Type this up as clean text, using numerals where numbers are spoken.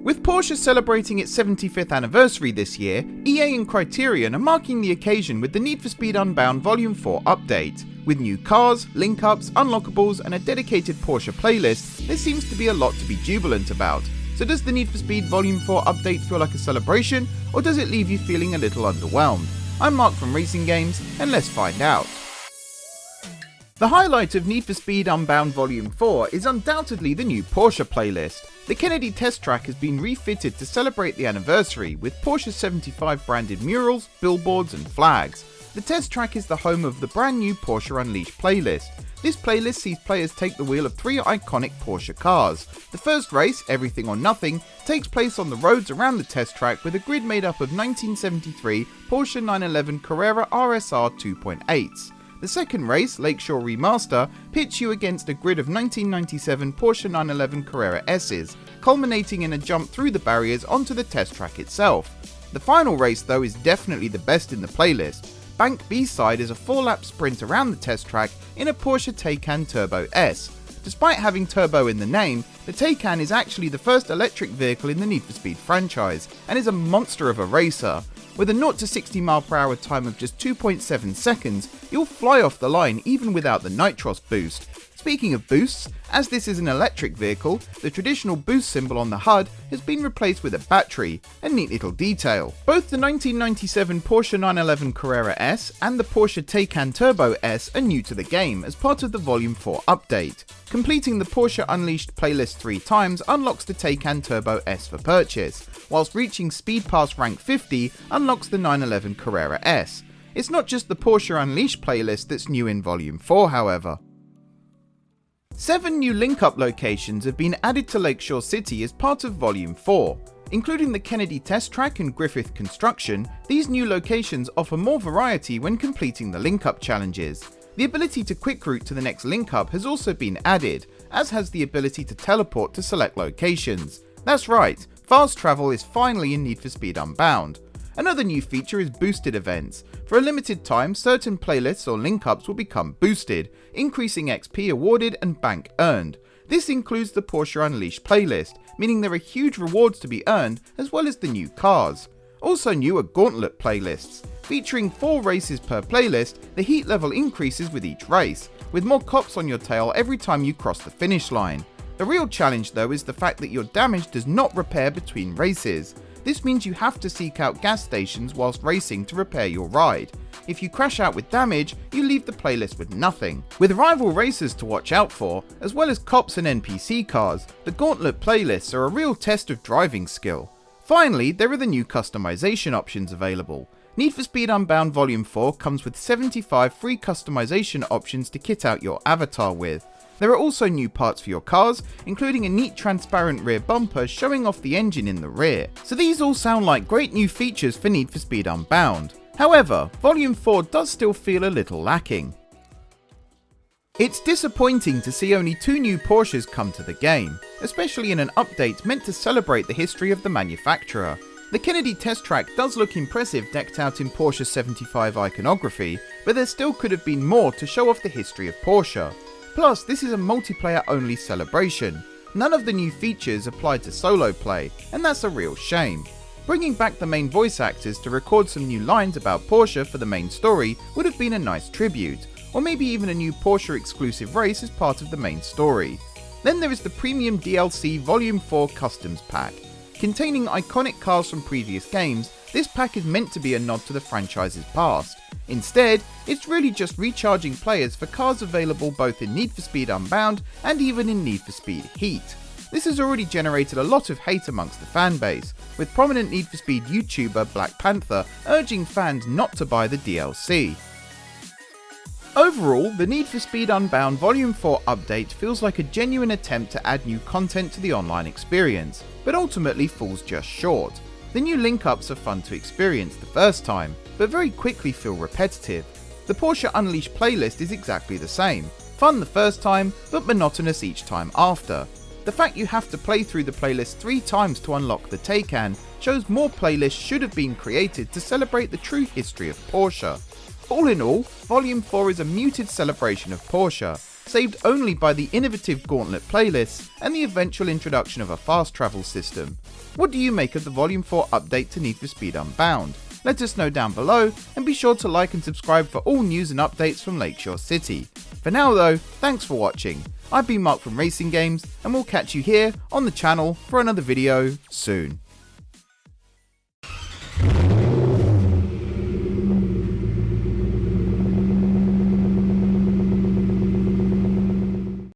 With Porsche celebrating its 75th anniversary this year, EA and Criterion are marking the occasion with the Need for Speed Unbound Volume 4 update. With new cars, link-ups, unlockables and a dedicated Porsche playlist, there seems to be a lot to be jubilant about. So does the Need for Speed Volume 4 update feel like a celebration, or does it leave you feeling a little underwhelmed? I'm Mark from RacingGames, and let's find out. The highlight of Need for Speed Unbound Volume 4 is undoubtedly the new Porsche playlist. The Kennedy test track has been refitted to celebrate the anniversary with Porsche 75 branded murals, billboards and flags. The test track is the home of the brand new Porsche Unleashed playlist. This playlist sees players take the wheel of 3 iconic Porsche cars. The first race, Everything or Nothing, takes place on the roads around the test track with a grid made up of 1973 Porsche 911 Carrera RSR 2.8s. The second race, Lakeshore Remaster, pits you against a grid of 1997 Porsche 911 Carrera S's, culminating in a jump through the barriers onto the test track itself. The final race though is definitely the best in the playlist. Bank B-side is a 4-lap sprint around the test track in a Porsche Taycan Turbo S. Despite having turbo in the name, the Taycan is actually the first electric vehicle in the Need for Speed franchise, and is a monster of a racer. With a 0 to 60 mph time of just 2.7 seconds, you'll fly off the line even without the Nitros boost. Speaking of boosts, as this is an electric vehicle, the traditional boost symbol on the HUD has been replaced with a battery, a neat little detail. Both the 1997 Porsche 911 Carrera S and the Porsche Taycan Turbo S are new to the game as part of the Volume 4 update. Completing the Porsche Unleashed playlist 3 times unlocks the Taycan Turbo S for purchase, whilst reaching Speed Pass rank 50 unlocks the 911 Carrera S. It's not just the Porsche Unleashed playlist that's new in Volume 4 however. 7 new link-up locations have been added to Lakeshore City as part of Volume 4. Including the Kennedy test track and Griffith construction, these new locations offer more variety when completing the link-up challenges. The ability to quick route to the next link-up has also been added, as has the ability to teleport to select locations. That's right, fast travel is finally in Need for Speed Unbound. Another new feature is boosted events. For a limited time, certain playlists or link-ups will become boosted, increasing XP awarded and bank earned. This includes the Porsche Unleashed playlist, meaning there are huge rewards to be earned as well as the new cars. Also new are Gauntlet playlists. Featuring 4 races per playlist, the heat level increases with each race, with more cops on your tail every time you cross the finish line. The real challenge though is the fact that your damage does not repair between races. This means you have to seek out gas stations whilst racing to repair your ride. If you crash out with damage, you leave the playlist with nothing. With rival racers to watch out for, as well as cops and NPC cars, the Gauntlet playlists are a real test of driving skill. Finally, there are the new customization options available. Need for Speed Unbound Volume 4 comes with 75 free customization options to kit out your avatar with. There are also new parts for your cars, including a neat transparent rear bumper showing off the engine in the rear. So these all sound like great new features for Need for Speed Unbound. However, Volume 4 does still feel a little lacking. It's disappointing to see only 2 new Porsches come to the game, especially in an update meant to celebrate the history of the manufacturer. The Kennedy test track does look impressive decked out in Porsche 75 iconography, but there still could have been more to show off the history of Porsche. Plus, this is a multiplayer-only celebration. None of the new features apply to solo play, and that's a real shame. Bringing back the main voice actors to record some new lines about Porsche for the main story would have been a nice tribute, or maybe even a new Porsche exclusive race as part of the main story. Then there is the Premium DLC Volume 4 Customs Pack. Containing iconic cars from previous games, this pack is meant to be a nod to the franchise's past. Instead, it's really just recharging players for cars available both in Need for Speed Unbound and even in Need for Speed Heat. This has already generated a lot of hate amongst the fanbase, with prominent Need for Speed YouTuber Black Panther urging fans not to buy the DLC. Overall, the Need for Speed Unbound Volume 4 update feels like a genuine attempt to add new content to the online experience, but ultimately falls just short. The new link-ups are fun to experience the first time, but very quickly feel repetitive. The Porsche Unleashed playlist is exactly the same, fun the first time, but monotonous each time after. The fact you have to play through the playlist 3 times to unlock the Taycan shows more playlists should have been created to celebrate the true history of Porsche. All in all, Volume 4 is a muted celebration of Porsche. saved only by the innovative Gauntlet playlists and the eventual introduction of a fast travel system. What do you make of the Volume 4 update to Need for Speed Unbound? Let us know down below, and be sure to like and subscribe for all news and updates from Lakeshore City. For now though, thanks for watching. I've been Mark from RacingGames, and we'll catch you here on the channel for another video soon.